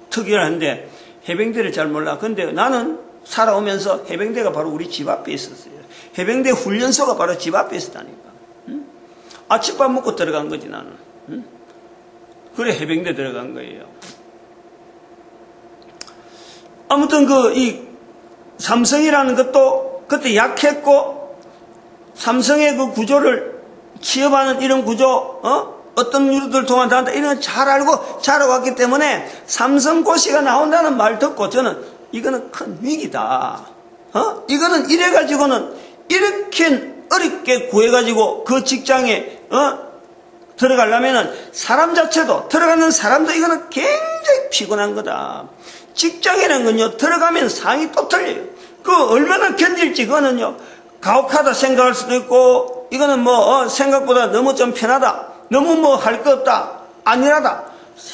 특이한데 해병대를 잘 몰라. 근데 나는 살아오면서 해병대가 바로 우리 집 앞에 있었어요. 해병대 훈련소가 바로 집 앞에 있었다니까. 아침밥 먹고 들어간 거지 나는. 그래 해병대 들어간 거예요. 아무튼 이 삼성이라는 것도 그때 약했고 삼성의 그 구조를 취업하는 이런 구조 어떤 유도들 통한 다한다 이런 걸 잘 알고 자라왔기 때문에 삼성고시가 나온다는 말 듣고 저는 이거는 큰 위기다. 이거는 이래가지고는 이렇게 어렵게 구해가지고 그 직장에 들어가려면은 사람 자체도 들어가는 사람도 이거는 굉장히 피곤한 거다. 직장이라는 건요 들어가면 상이 또 틀려요. 얼마나 견딜지 그거는요 가혹하다 생각할 수도 있고 이거는 생각보다 너무 좀 편하다. 너무 할 거 없다. 안일하다.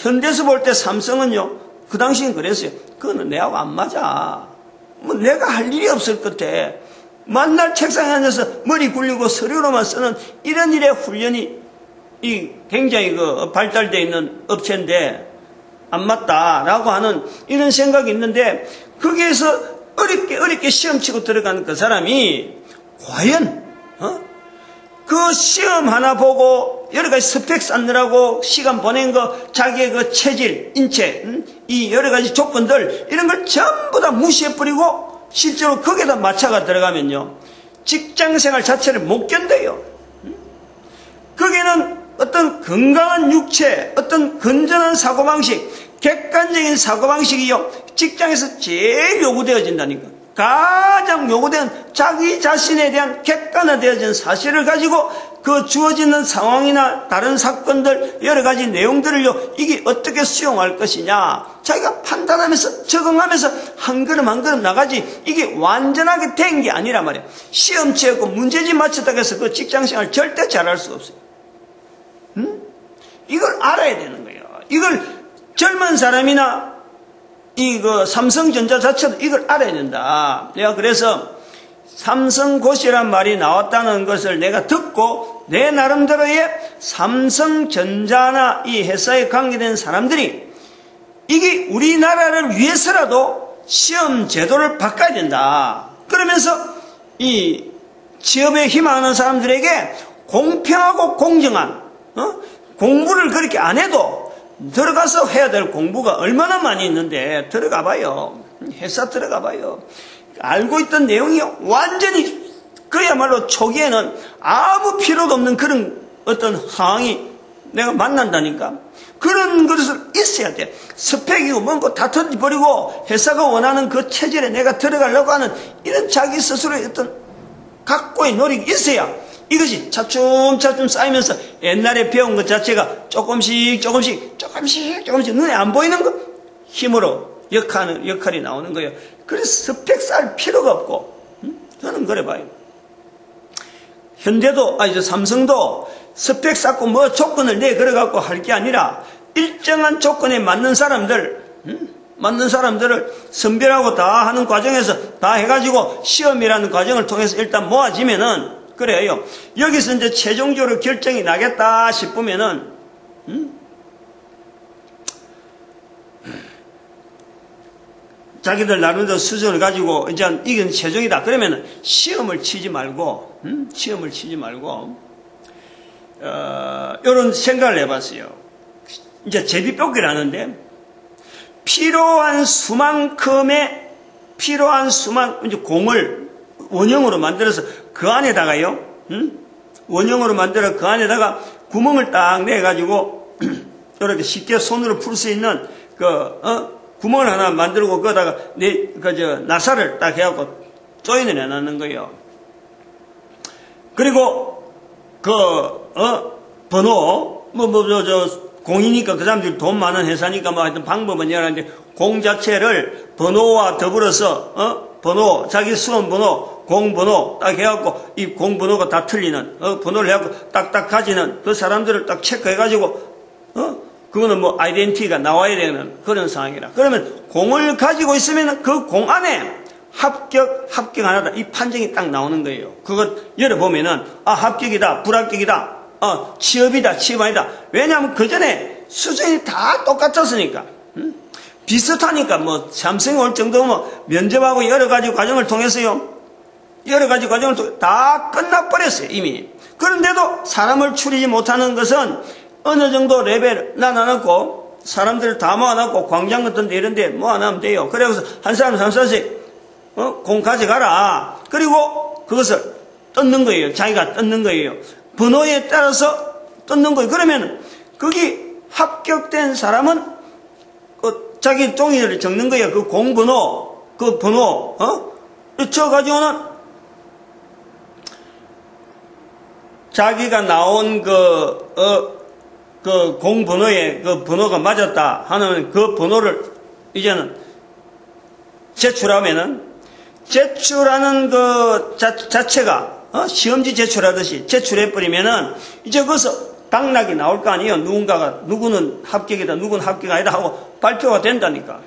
현대에서 볼 때 삼성은요 그 당시엔 그랬어요. 그거는 내하고 안 맞아. 내가 할 일이 없을 것 같아. 만날 책상에 앉아서 머리 굴리고 서류로만 쓰는 이런 일의 훈련이 굉장히 발달되어 있는 업체인데 안 맞다라고 하는 이런 생각이 있는데 거기에서 어렵게 시험 치고 들어간 그 사람이 과연 그 시험 하나 보고 여러 가지 스펙 쌓느라고 시간 보낸 거 자기의 체질, 인체 이 여러 가지 조건들 이런 걸 전부 다 무시해버리고 실제로 거기에다 맞춰가 들어가면요 직장생활 자체를 못 견뎌요. 거기는 어떤 건강한 육체, 어떤 건전한 사고방식, 객관적인 사고방식이요 직장에서 제일 요구되어진다니까. 가장 요구되는 자기 자신에 대한 객관화되어진 사실을 가지고 그 주어지는 상황이나 다른 사건들 여러 가지 내용들을요 이게 어떻게 수용할 것이냐 자기가 판단하면서 적응하면서 한 걸음 한 걸음 나가지 이게 완전하게 된 게 아니란 말이야. 시험 치고 문제집 맞췄다고 해서 그 직장생활 절대 잘할 수 없어요. 이걸 알아야 되는 거예요. 이걸 젊은 사람이나 삼성전자 자체도 이걸 알아야 된다. 내가 그래서 삼성고시란 말이 나왔다는 것을 내가 듣고 내 나름대로의 삼성전자나 이 회사에 관계된 사람들이 이게 우리나라를 위해서라도 시험 제도를 바꿔야 된다. 그러면서 이 취업에 희망하는 사람들에게 공평하고 공정한 공부를 그렇게 안 해도 들어가서 해야 될 공부가 얼마나 많이 있는데 들어가 봐요. 회사 들어가 봐요. 알고 있던 내용이 완전히 그야말로 초기에는 아무 필요도 없는 그런 어떤 상황이 내가 만난다니까. 그런 것을 있어야 돼. 스펙이고 뭔고 다 던져버리고 회사가 원하는 그 체질에 내가 들어가려고 하는 이런 자기 스스로의 어떤 각고의 노력이 있어야 이것이 차츰차츰 쌓이면서 옛날에 배운 것 자체가 조금씩 눈에 안 보이는 것 힘으로 역할이 나오는 거예요. 그래서 스펙 쌓을 필요가 없고 저는 그래 봐요. 현대도 삼성도 스펙 쌓고 조건을 내걸어갖고 할 게 아니라 일정한 조건에 맞는 사람들을 선별하고 다 하는 과정에서 다 해가지고 시험이라는 과정을 통해서 일단 모아지면은 그래요. 여기서 이제 최종적으로 결정이 나겠다 싶으면은 자기들 나름대로 수준을 가지고 이제 이건 최종이다. 그러면은 시험을 치지 말고 이런 생각을 해봤어요. 이제 제비뽑기를 하는데 필요한 수만큼의 이제 공을 원형으로 만들어서 그 안에다가요, 원형으로 만들어 그 안에다가 구멍을 딱 내가지고 이렇게 쉽게 손으로 풀 수 있는 구멍을 하나 만들고 거기다가 나사를 딱 해갖고 조인을 해놨는 거예요. 그리고 번호 공이니까 그 사람들이 돈 많은 회사니까 뭐 하여튼 방법은 여러 가지인데 공 자체를 번호와 더불어서 번호, 자기 수험 번호, 공 번호 딱 해갖고 이 공 번호가 다 틀리는 번호를 해갖고 딱딱 가지는 그 사람들을 딱 체크해가지고 그거는 뭐 아이덴티티가 나와야 되는 그런 상황이라. 그러면 공을 가지고 있으면 그 공 안에 합격 안 하다 이 판정이 딱 나오는 거예요. 그거 열어보면은 합격이다, 불합격이다, 취업이다, 취업 아니다. 왜냐하면 그 전에 수준이 다 똑같았으니까. 비슷하니까 뭐 삼성이 올 정도면 면접하고 여러 가지 과정을 통해서요. 여러 가지 과정을 통해 다 끝나버렸어요, 이미. 그런데도 사람을 추리지 못하는 것은 어느 정도 레벨 나눠놓고 사람들을 다 모아놓고 광장 같은 데 이런 데 모아놓으면 돼요. 그래서 한 사람 한 사람씩 공 가져가라. 그리고 그것을 뜯는 거예요. 자기가 뜯는 거예요. 번호에 따라서 뜯는 거예요. 그러면 거기 합격된 사람은 자기 종이를 적는 거예요. 그 공번호, 그 번호, 적어가지고는 자기가 나온 그 공번호에 그 번호가 맞았다 하는 그 번호를 이제는 제출하는 그 자체가 시험지 제출하듯이 제출해버리면은 이제 거기서 당락이 나올 거 아니에요. 누구는 합격이다, 누구는 합격 아니다 하고 발표가 된다니까.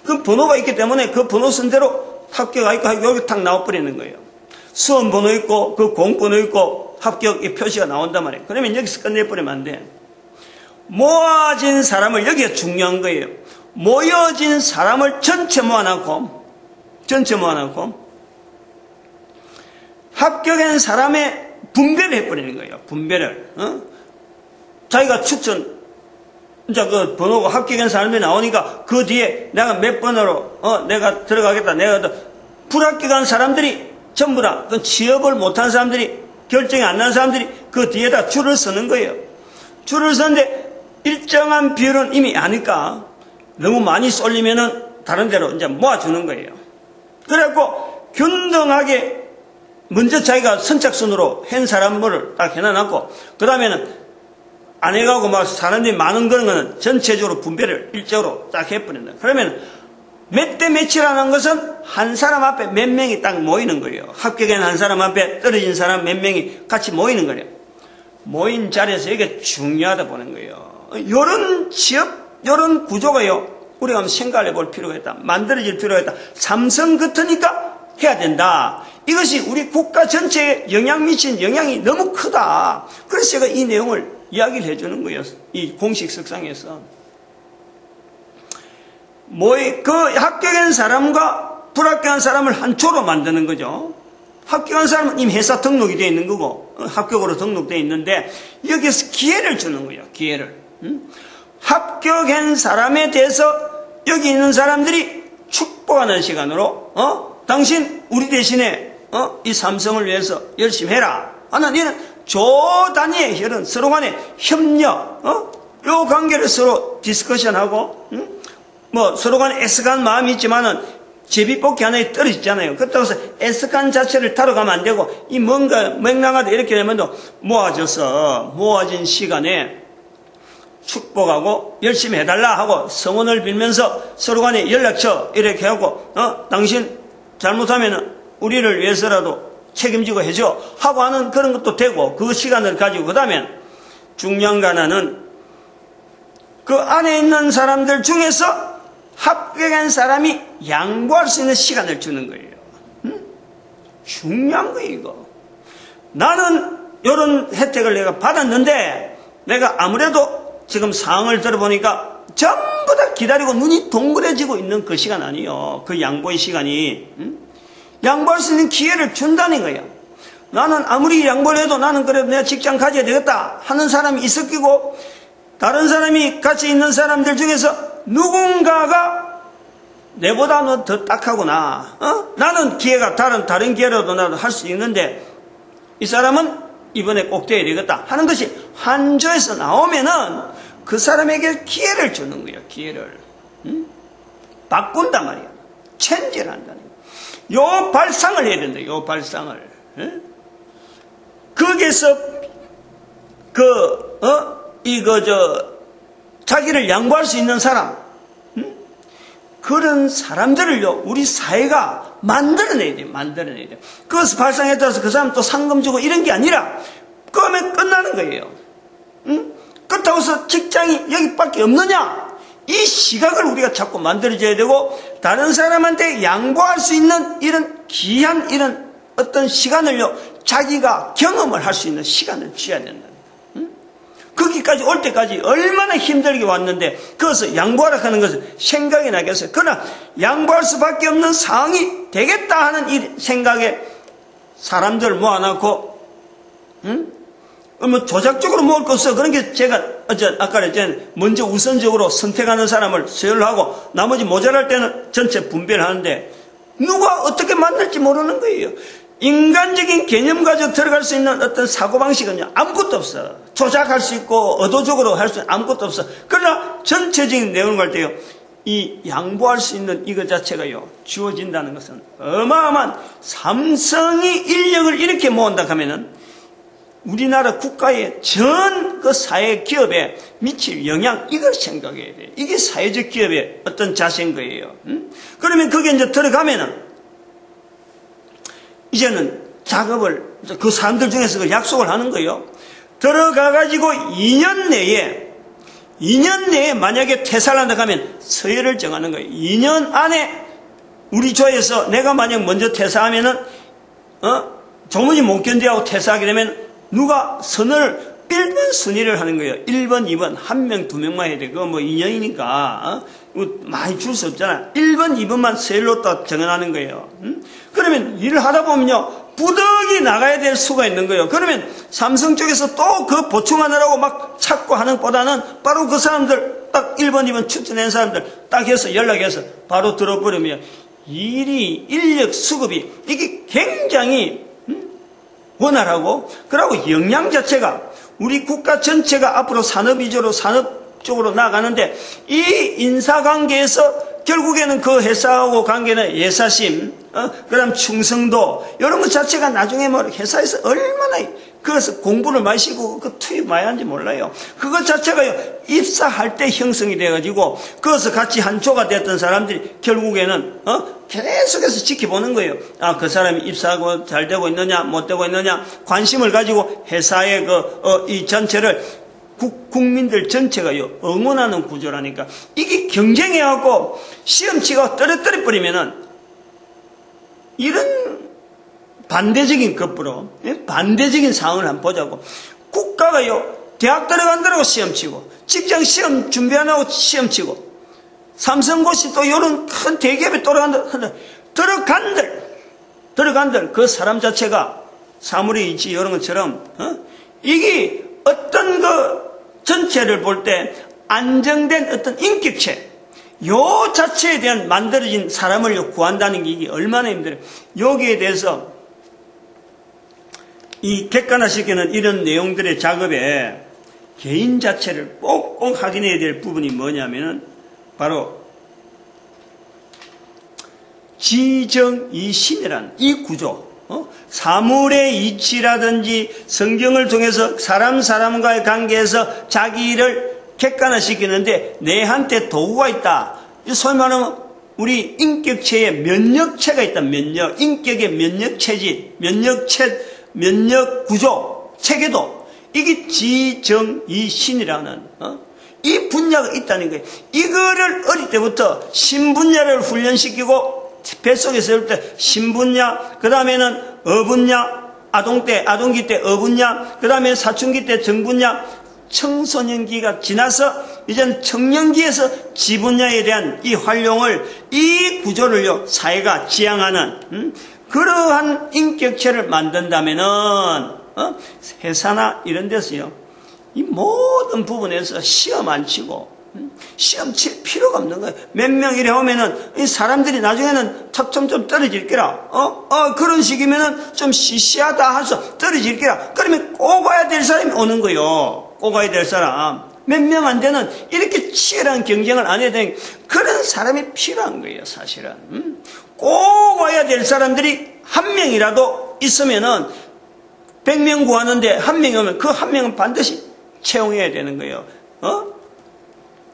그 번호가 있기 때문에 그 번호 순대로 합격 아니까 하고 여기 탁 나와버리는 거예요. 수험 번호 있고, 그 공번호 있고, 합격의 표시가 나온단 말이에요. 그러면 여기서 끝내버리면 안 돼. 모아진 사람을, 여기가 중요한 거예요. 모여진 사람을 전체 모아놓고, 합격한 사람의 분배를 해버리는 거예요. 분배를. 자기가 추천, 이제 그 번호가 합격한 사람이 나오니까 그 뒤에 내가 몇 번으로, 내가 들어가겠다. 내가 불합격한 사람들이 전부 다, 그 취업을 못한 사람들이, 결정이 안 난 사람들이 그 뒤에다 줄을 서는 거예요. 줄을 서는데 일정한 비율은 이미 아니까 너무 많이 쏠리면은 다른 데로 이제 모아주는 거예요. 그래갖고 균등하게 먼저 자기가 선착순으로 한 사람을 딱 해놔놓고 그 다음에는 안 해가고 막 사람들이 많은 그런 거는 전체적으로 분배를 일적으로 딱 해버린다. 그러면 몇 대 몇이라는 것은 한 사람 앞에 몇 명이 딱 모이는 거예요. 합격한 한 사람 앞에 떨어진 사람 몇 명이 같이 모이는 거예요. 모인 자리에서 이게 중요하다 보는 거예요. 요런 취업, 요런 구조가요. 우리가 한번 생각을 해볼 필요가 있다. 만들어질 필요가 있다. 삼성 같으니까 해야 된다. 이것이 우리 국가 전체에 영향 미친 영향이 너무 크다. 그래서 제가 이 내용을 이야기를 해주는 거예요. 이 공식 석상에서. 그 합격한 사람과 불합격한 사람을 한 조로 만드는 거죠. 합격한 사람은 이미 회사 등록이 되어 있는 거고, 합격으로 등록되어 있는데, 여기서 기회를 주는 거예요. 기회를. 합격한 사람에 대해서 여기 있는 사람들이 축복하는 시간으로, 당신 우리 대신에 이 삼성을 위해서 열심히 해라 하는 이런 조단위의 혈은 서로 간의 협력, 요 관계를 서로 디스커션하고, 뭐 서로 간에 애석한 마음이 있지만은 제비뽑기 하나에 떨어지잖아요. 그렇다고 해서 애석한 자체를 타러 가면 안 되고 이 뭔가 맹랑하다 이렇게 되면 모아진 시간에 축복하고 열심히 해달라 하고 성원을 빌면서 서로 간에 연락처 이렇게 하고 당신 잘못하면 우리를 위해서라도 책임지고 해줘 하고 하는 그런 것도 되고 그 시간을 가지고 그 다음에 중요한 거 하나는 그 안에 있는 사람들 중에서 합격한 사람이 양보할 수 있는 시간을 주는 거예요. 중요한 거예요, 이거. 나는 이런 혜택을 내가 받았는데 내가 아무래도 지금 상황을 들어보니까 전부 다 기다리고 눈이 동그래지고 있는 그 시간 아니에요. 그 양보의 시간이. 양보할 수 있는 기회를 준다는 거예요. 나는 아무리 양보를 해도 나는 그래도 내가 직장 가져야 되겠다 하는 사람이 있을 끼고 다른 사람이 같이 있는 사람들 중에서 누군가가 내보다 너 더 딱하구나. 나는 기회가 다른 기회라도 나도 할 수 있는데 이 사람은 이번에 꼭 돼야 되겠다 하는 것이 한조에서 나오면은 그 사람에게 기회를 주는 거예요. 기회를. 바꾼단 말이야. 체인지를 한다는 거예요. 요 발상을 해야 된다. 요 발상을. 거기에서 자기를 양보할 수 있는 사람, 그런 사람들을요, 우리 사회가 만들어내야 돼요. 만들어내야 돼요. 그것을 발상에 따라서 그 사람 또 상금 주고 이런 게 아니라, 그러면 끝나는 거예요. 그렇다고 해서 직장이 여기밖에 없느냐? 이 시각을 우리가 자꾸 만들어줘야 되고, 다른 사람한테 양보할 수 있는 이런 귀한 이런 어떤 시간을요, 자기가 경험을 할 수 있는 시간을 줘야 된다. 거기까지 올 때까지 얼마나 힘들게 왔는데, 그것을 양보하라 하는 것은 생각이 나겠어요. 그러나 양보할 수밖에 없는 상황이 되겠다 하는 이 생각에 사람들을 모아놓고, 뭐 조작적으로 모을 거 없어. 그런 게 제가 아까 그랬잖아요. 먼저 우선적으로 선택하는 사람을 서열을 하고 나머지 모자랄 때는 전체 분배를 하는데, 누가 어떻게 만날지 모르는 거예요. 인간적인 개념 가지고 들어갈 수 있는 어떤 사고방식은요, 아무것도 없어. 조작할 수 있고 의도적으로 할 수 있는 아무것도 없어. 그러나 전체적인 내용을 할 때요, 이 양보할 수 있는 이것 자체가요, 주어진다는 것은 어마어마한 삼성이 인력을 이렇게 모은다 하면은 우리나라 국가의 전 그 사회 기업에 미칠 영향, 이걸 생각해야 돼요. 이게 사회적 기업의 어떤 자세인 거예요. 그러면 거기에 이제 들어가면은 이제는 작업을, 그 사람들 중에서 그 약속을 하는 거예요. 들어가가지고 2년 내에 만약에 퇴사를 한다 하면 서열을 정하는 거예요. 2년 안에 우리 조에서 내가 만약 먼저 퇴사하면은, 조문이 못 견디하고 퇴사하게 되면 누가 선을 1번 순위를 하는 거예요. 1번, 2번, 1명, 2명만 해야 돼. 그거 뭐 2년이니까, 많이 줄 수 없잖아. 1번, 2번만 서열로 또 정해하는 거예요. 그러면 일을 하다 보면요, 부득이 나가야 될 수가 있는 거예요. 그러면 삼성 쪽에서 또 그 보충하느라고 막 찾고 하는 것보다는 바로 그 사람들, 딱 1번, 2번 추천한 사람들 딱 해서 연락해서 바로 들어버리면 일이, 인력 수급이 이게 굉장히 원활하고, 그리고 역량 자체가 우리 국가 전체가 앞으로 산업 위주로 산업 쪽으로 나가는데, 이 인사관계에서 결국에는 그 회사하고 관계는 예사심, 그 다음 충성도, 이런 것 자체가 나중에 뭐 회사에서 얼마나 그래서 공부를 많이 시고 그 투입 많이 하는지 몰라요. 그것 자체가 입사할 때 형성이 돼가지고, 그것을 같이 한 조가 됐던 사람들이 결국에는 계속해서 지켜보는 거예요. 아, 그 사람이 입사하고 잘 되고 있느냐 못 되고 있느냐 관심을 가지고 회사의 이 전체를 국민들 전체가요 응원하는 구조라니까. 이게 경쟁해갖고 시험치가 떨어뜨려 버리면은 이런 반대적인 것으로, 반대적인 상황을 한번 보자고. 국가가요 대학 들어간다고 시험치고, 직장 시험 준비 안 하고 시험치고, 삼성고시 또 이런 큰 대기업에 들어간들 그 사람 자체가 사물의 이치 이런 것처럼 이게 어떤 그 전체를 볼 때 안정된 어떤 인격체, 요 자체에 대한 만들어진 사람을 구한다는 게 이게 얼마나 힘들어요. 여기에 대해서 이 객관화시키는 이런 내용들의 작업에 개인 자체를 꼭꼭 확인해야 될 부분이 뭐냐면은 바로 지정이신이라는 이 구조, 사물의 이치라든지 성경을 통해서 사람과의 관계에서 자기를 객관화시키는데 내한테 도구가 있다. 소위 말하면 우리 인격체에 면역체가 있다. 인격의 면역체질, 면역 구조, 체계도, 이게 지정이신이라는 이 분야가 있다는 거예요. 이거를 어릴 때부터 신분야를 훈련시키고, 뱃속에서 어릴 때 신분야, 그 다음에는 어분야, 아동기 때 어분야, 그 다음에 사춘기 때 정분야, 청소년기가 지나서 이제는 청년기에서 지분야에 대한 이 활용을, 이 구조를요 사회가 지향하는 그러한 인격체를 만든다면은 회사나 이런 데서요 이 모든 부분에서 시험 안 치고 시험 칠 필요가 없는 거예요. 몇 명 이래 오면은 이 사람들이 나중에는 참 좀 떨어질 게라. 그런 식이면은 좀 시시하다 해서 떨어질 게라. 그러면 꼭 와야 될 사람이 오는 거요. 꼭 와야 될 사람. 몇 명 안 되는 이렇게 치열한 경쟁을 안 해야 되는 그런 사람이 필요한 거예요, 사실은. 꼭 와야 될 사람들이 한 명이라도 있으면은 100명 구하는데 한 명이 오면 그 한 명은 반드시 채용해야 되는 거예요.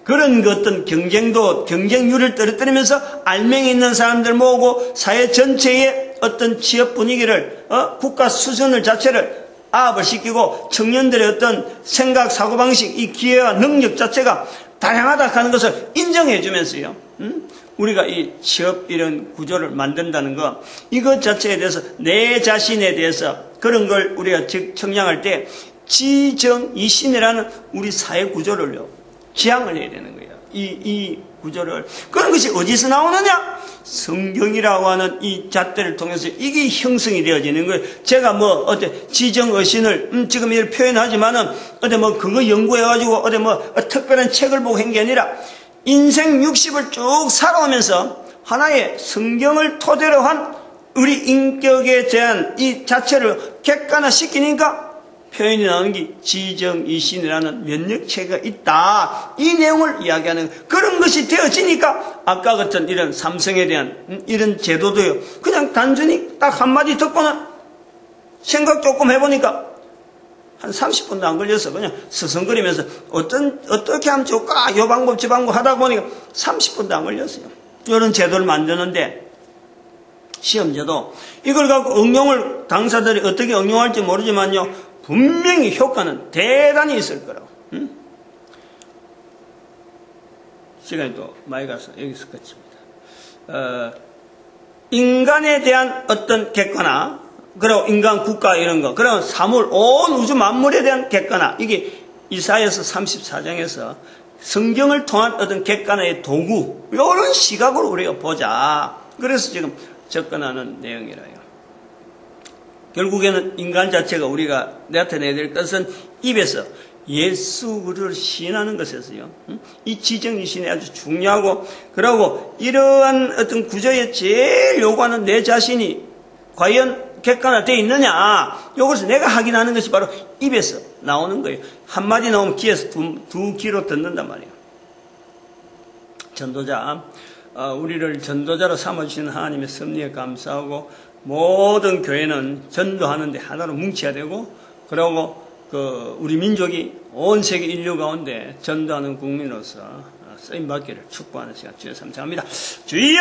그런 어떤 경쟁률을 떨어뜨리면서 알맹이 있는 사람들 모으고 사회 전체의 어떤 취업 분위기를, 국가 수준을 자체를 아합을 시키고 청년들의 어떤 생각, 사고방식, 이 기회와 능력 자체가 다양하다 하는 것을 인정해 주면서요. 우리가 이 취업 이런 구조를 만든다는 거, 이것 자체에 대해서 내 자신에 대해서 그런 걸 우리가 청량할 때 지정이신이라는 우리 사회 구조를요, 지향을 해야 되는 거예요. 이 구조를. 그런 것이 어디서 나오느냐? 성경이라고 하는 이 잣대를 통해서 이게 형성이 되어지는 거예요. 제가 지정의신을, 지금 이렇게 표현하지만은, 그거 연구해가지고, 특별한 책을 보고 한 게 아니라, 인생 60을 쭉 살아오면서 하나의 성경을 토대로 한 우리 인격에 대한 이 자체를 객관화 시키니까 표현이 나오는 게 지정이신이라는 면역체가 있다. 이 내용을 이야기하는 그런 것이 되어지니까 아까 같은 이런 삼성에 대한 이런 제도도요. 그냥 단순히 딱 한마디 듣고는 생각 조금 해보니까 한 30분도 안 걸려서 그냥 서성거리면서 어떻게 하면 좋을까? 요 방법 저 방법 하다 보니까 30분도 안 걸렸어요. 이런 제도를 만드는데 시험제도 이걸 갖고 응용을 당사들이 어떻게 응용할지 모르지만요. 분명히 효과는 대단히 있을 거라고. 시간이 또 많이 가서 여기서 끝입니다. 인간에 대한 어떤 객관화, 그리고 인간 국가 이런 거, 그리고 사물, 온 우주 만물에 대한 객관화, 이게 이사야서 34장에서 성경을 통한 어떤 객관화의 도구, 이런 시각으로 우리가 보자. 그래서 지금 접근하는 내용이라요. 결국에는 인간 자체가 우리가 나타내야 될 것은 입에서 예수 그리스도를 시인하는 것에서요. 이 지정이신이 아주 중요하고, 그러고 이러한 어떤 구조에 제일 요구하는 내 자신이 과연 객관화되어 있느냐, 이것을 내가 확인하는 것이 바로 입에서 나오는 거예요. 한마디 나오면 귀에서 두 귀로 듣는단 말이에요. 전도자, 우리를 전도자로 삼아주시는 하나님의 섭리에 감사하고, 모든 교회는 전도하는데 하나로 뭉쳐야 되고, 그리고 우리 민족이 온 세계 인류 가운데 전도하는 국민으로서 쓰임받기를 축복하는 시간 주여 감사합니다. 주여!